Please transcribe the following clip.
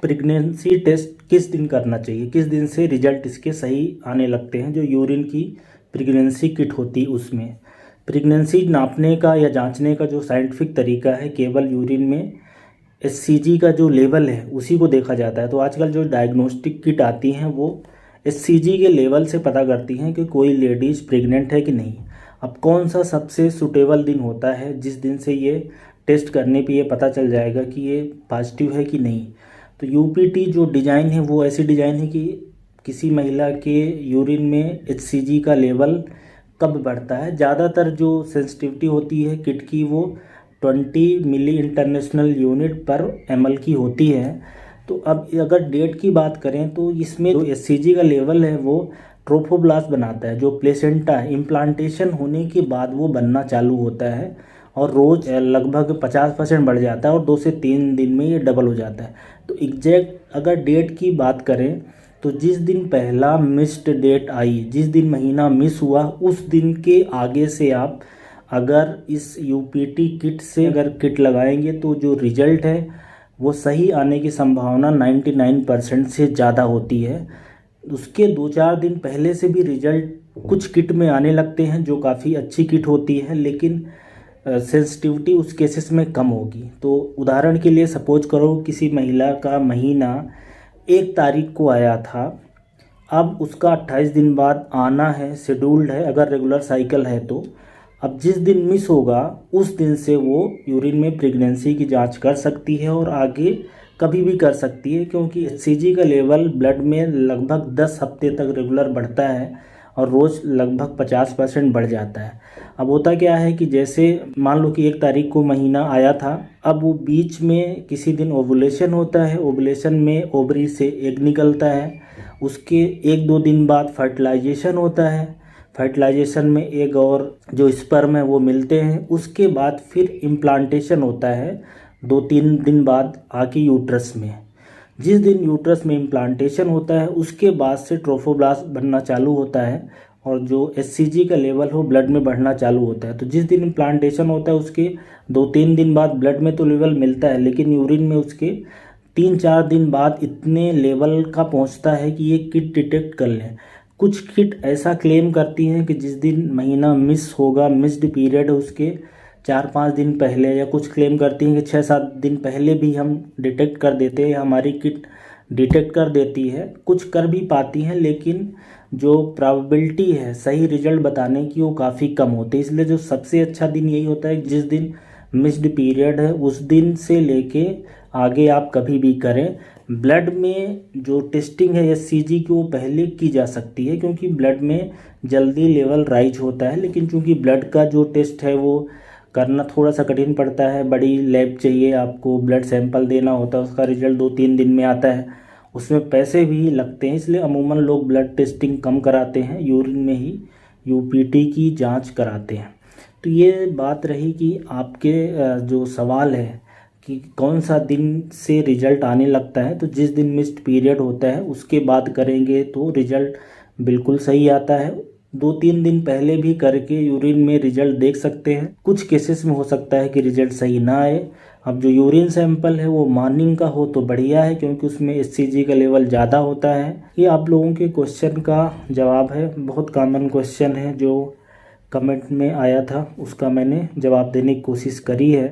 Pregnancy test किस दिन करना चाहिए, किस दिन से रिजल्ट इसके सही आने लगते हैं। जो यूरिन की प्रेगनेंसी किट होती उसमें प्रेगनेंसी नापने का या जांचने का जो साइंटिफिक तरीका है, केवल यूरिन में एचसीजी का जो लेवल है उसी को देखा जाता है। तो आजकल जो डायग्नोस्टिक किट आती हैं वो एचसीजी के लेवल से पता करती हैं कि कोई लेडीज़ प्रेग्नेंट है कि नहीं। अब कौन सा सबसे सूटेबल दिन होता है जिस दिन से ये टेस्ट करने पे ये पता चल जाएगा कि ये पॉजिटिव है कि नहीं। तो यूपीटी जो डिज़ाइन है वो ऐसी डिज़ाइन है कि किसी महिला के यूरिन में एचसीजी का लेवल कब बढ़ता है। ज़्यादातर जो सेंसिटिविटी होती है किट की वो 20 मिली इंटरनेशनल यूनिट पर ml की होती है। तो अब अगर डेट की बात करें तो इसमें जो एचसीजी का लेवल है वो ट्रोफोब्लास्ट बनाता है, जो प्लेसेंटा इम्प्लांटेशन होने के बाद वो बनना चालू होता है और रोज़ लगभग 50% बढ़ जाता है और 2 से 3 दिन में ये डबल हो जाता है। तो एग्जैक्ट अगर डेट की बात करें तो जिस दिन पहला मिस्ड डेट आई, जिस दिन महीना मिस हुआ, उस दिन के आगे से आप अगर इस यूपीटी किट से अगर किट लगाएंगे तो जो रिजल्ट है वो सही आने की संभावना 99% से ज़्यादा होती है। उसके 2-4 दिन पहले से भी रिजल्ट कुछ किट में आने लगते हैं जो काफ़ी अच्छी किट होती है, लेकिन सेंसिटिविटी उस केसेस में कम होगी। तो उदाहरण के लिए सपोज करो किसी महिला का महीना 1 तारीख को आया था, अब उसका 28 दिन बाद आना है, शेड्यूल्ड है अगर रेगुलर साइकिल है तो। अब जिस दिन मिस होगा उस दिन से वो यूरिन में प्रेगनेंसी की जांच कर सकती है और आगे कभी भी कर सकती है, क्योंकि एचसीजी का लेवल ब्लड में लगभग 10 हफ्ते तक रेगुलर बढ़ता है और रोज़ लगभग 50% बढ़ जाता है। अब होता क्या है कि जैसे मान लो कि 1 तारीख को महीना आया था, अब वो बीच में किसी दिन ओवुलेशन होता है, ओवुलेशन में ओवरी से एग निकलता है, उसके 1-2 दिन बाद फर्टिलाइजेशन होता है, फर्टिलाइजेशन में एग और जो स्पर्म है वो मिलते हैं, उसके बाद फिर इम्प्लांटेशन होता है 2-3 दिन बाद आके यूट्रस में। जिस दिन यूट्रस में इम्प्लांटेशन होता है उसके बाद से ट्रोफोब्लास्ट बनना चालू होता है और जो एचसीजी का लेवल हो ब्लड में बढ़ना चालू होता है। तो जिस दिन इम्प्लांटेशन होता है उसके 2-3 दिन बाद ब्लड में तो लेवल मिलता है, लेकिन यूरिन में उसके 3-4 दिन बाद इतने लेवल का पहुंचता है कि ये किट डिटेक्ट कर लें। कुछ किट ऐसा क्लेम करती हैं कि जिस दिन महीना मिस होगा, मिस्ड पीरियड है, उसके 4-5 दिन पहले, या कुछ क्लेम करती हैं कि 6-7 दिन पहले भी हम डिटेक्ट कर देते हैं, हमारी किट डिटेक्ट कर देती है। कुछ कर भी पाती हैं, लेकिन जो प्रोबेबिलिटी है सही रिजल्ट बताने की वो काफ़ी कम होती है। इसलिए जो सबसे अच्छा दिन यही होता है जिस दिन मिस्ड पीरियड है उस दिन से लेके आगे आप कभी भी करें। ब्लड में जो टेस्टिंग है एचसीजी की वो पहले की जा सकती है, क्योंकि ब्लड में जल्दी लेवल राइज होता है, लेकिन चूंकि ब्लड का जो टेस्ट है वो करना थोड़ा सा कठिन पड़ता है, बड़ी लैब चाहिए, आपको ब्लड सैंपल देना होता है, उसका रिजल्ट 2-3 दिन में आता है, उसमें पैसे भी लगते हैं। इसलिए अमूमन लोग ब्लड टेस्टिंग कम कराते हैं, यूरिन में ही यूपीटी की जांच कराते हैं। तो ये बात रही कि आपके जो सवाल है कि कौन सा दिन से रिजल्ट आने लगता है, तो जिस दिन मिस्ड पीरियड होता है उसके बाद करेंगे तो रिजल्ट बिल्कुल सही आता है। 2-3 दिन पहले भी करके यूरिन में रिजल्ट देख सकते हैं। कुछ केसेस में हो सकता है कि रिजल्ट सही ना आए। अब जो यूरिन सैंपल है वो मॉर्निंग का हो तो बढ़िया है, क्योंकि उसमें एचसीजी का लेवल ज़्यादा होता है। ये आप लोगों के क्वेश्चन का जवाब है, बहुत कॉमन क्वेश्चन है जो कमेंट में आया था, उसका मैंने जवाब देने की कोशिश करी है।